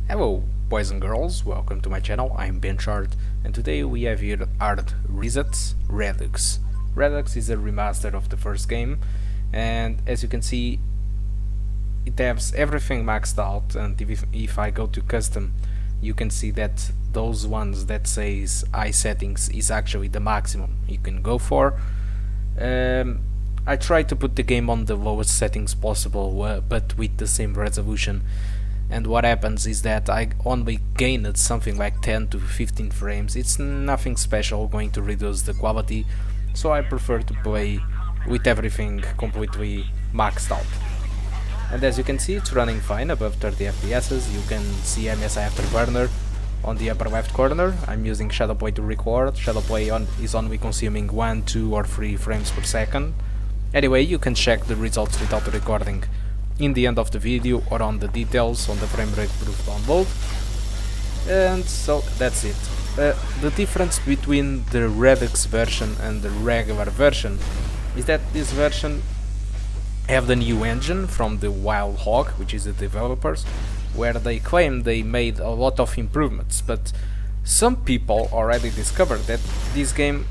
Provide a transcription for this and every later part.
Hello boys and girls, welcome to my channel. I'm BenchART and today we have here art resets Redux. Redux is a remaster of the first game, and as you can see it has everything maxed out, and if I go to custom you can see that those ones that says high settings is actually the maximum you can go for. I tried to put the game on the lowest settings possible, but with the same resolution, and what happens is that I only gained something like 10 to 15 frames. It's nothing special going to reduce the quality, so I prefer to play with everything completely maxed out. And as you can see, it's running fine above 30 FPS. You can see MSI Afterburner on the upper left corner. I'm using Shadowplay to record. Shadowplay is only consuming 1, 2 or 3 frames per second. Anyway, you can check the results without the recording in the end of the video or on the details on the Framerate proof download. And so that's it. The difference between the Redux version and the regular version is that this version have the new engine from the Wild Hog, which is the developers, where they claim they made a lot of improvements, but some people already discovered that this game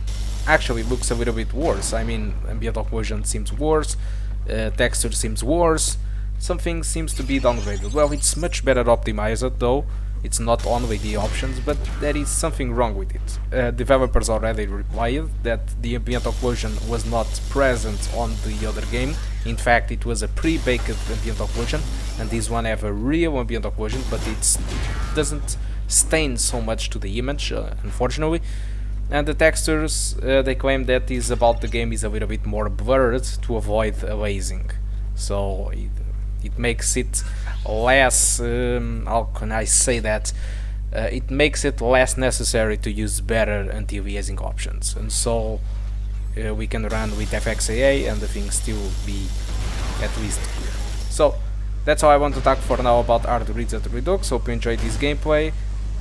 actually looks a little bit worse. I mean, ambient occlusion seems worse, texture seems worse, something seems to be downgraded. Well, it's much better optimized though. It's not only the options, but there is something wrong with it. Developers already replied that the ambient occlusion was not present on the other game. In fact, it was a pre-baked ambient occlusion, and this one have a real ambient occlusion, but it doesn't stain so much to the image, unfortunately. And the textures, they claim that is about the game is a little bit more blurred to avoid aliasing. So it makes it less, how can I say that, it makes it less necessary to use better anti-aliasing options, and so we can run with FXAA and the thing still be at least clear. So that's all I want to talk for now about art reset Redux. Hope you enjoyed this gameplay,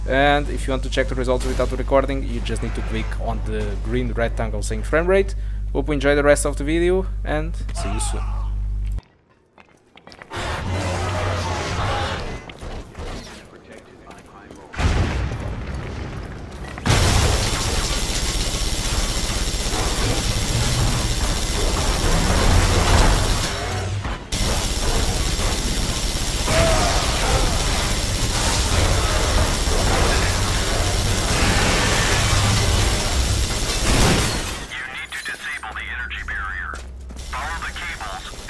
and if you want to check the results without the recording, you just need to click on the green rectangle saying frame rate. Hope you enjoy the rest of the video, and see you soon. Follow the cables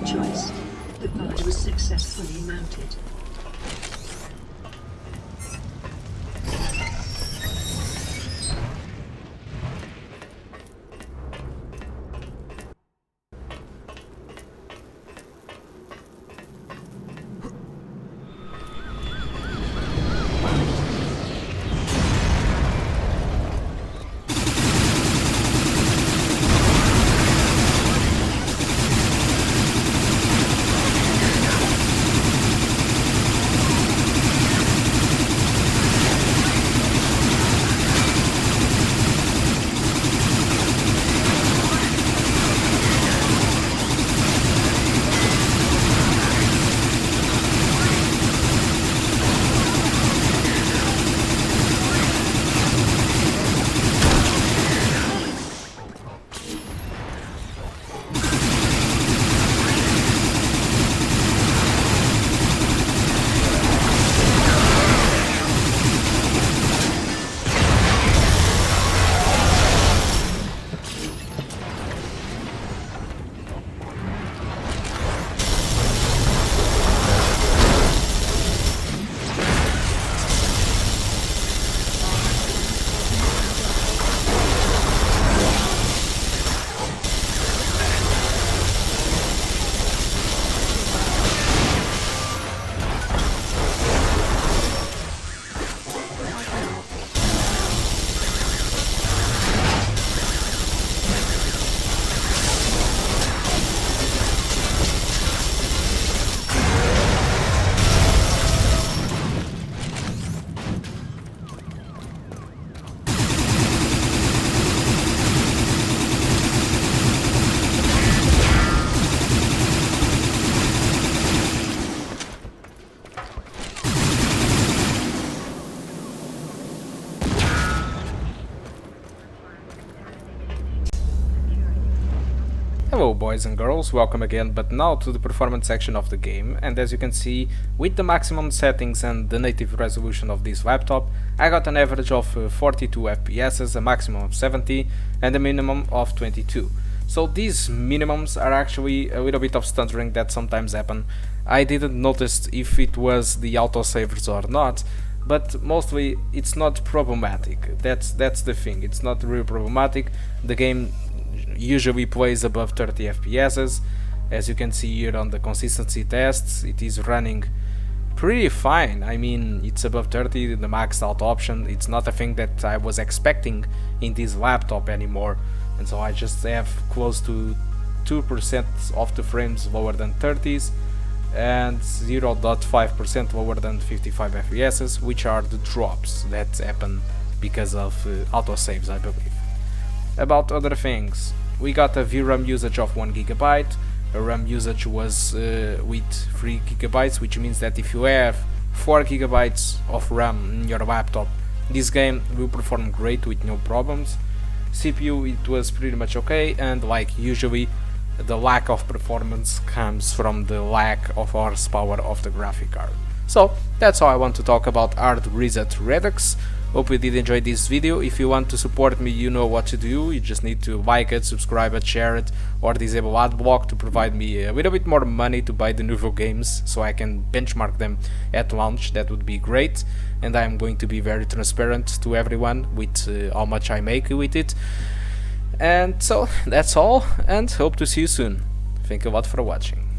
correct choice. The card was successfully mounted. Hello boys and girls, welcome again, but now to the performance section of the game. And as you can see, with the maximum settings and the native resolution of this laptop, I got an average of 42 FPS, a maximum of 70 and a minimum of 22. So these minimums are actually a little bit of stuttering that sometimes happen. I didn't notice if it was the autosavers or not, but mostly it's not problematic. That's the thing, it's not really problematic. The game usually plays above 30 FPS. As you can see here on the consistency tests, it is running pretty fine. I mean, it's above 30, the maxed out option. It's not a thing that I was expecting in this laptop anymore, and so I just have close to 2% of the frames lower than 30s and 0.5% lower than 55 FPS, which are the drops that happen because of autosaves, I believe. About other things, we got a VRAM usage of 1 GB. A RAM usage was with 3 GB, which means that if you have 4 GB of RAM in your laptop, this game will perform great with no problems. CPU, it was pretty much okay, and like usually the lack of performance comes from the lack of horsepower of the graphic card. So that's all I want to talk about Hard Reset Redux. Hope you did enjoy this video. If you want to support me, you know what to do. You just need to like it, subscribe it, share it, or disable ad block to provide me a little bit more money to buy the Nuvo games so I can benchmark them at launch. That would be great, and I'm going to be very transparent to everyone with how much I make with it. And so that's all, and hope to see you soon. Thank you a lot for watching.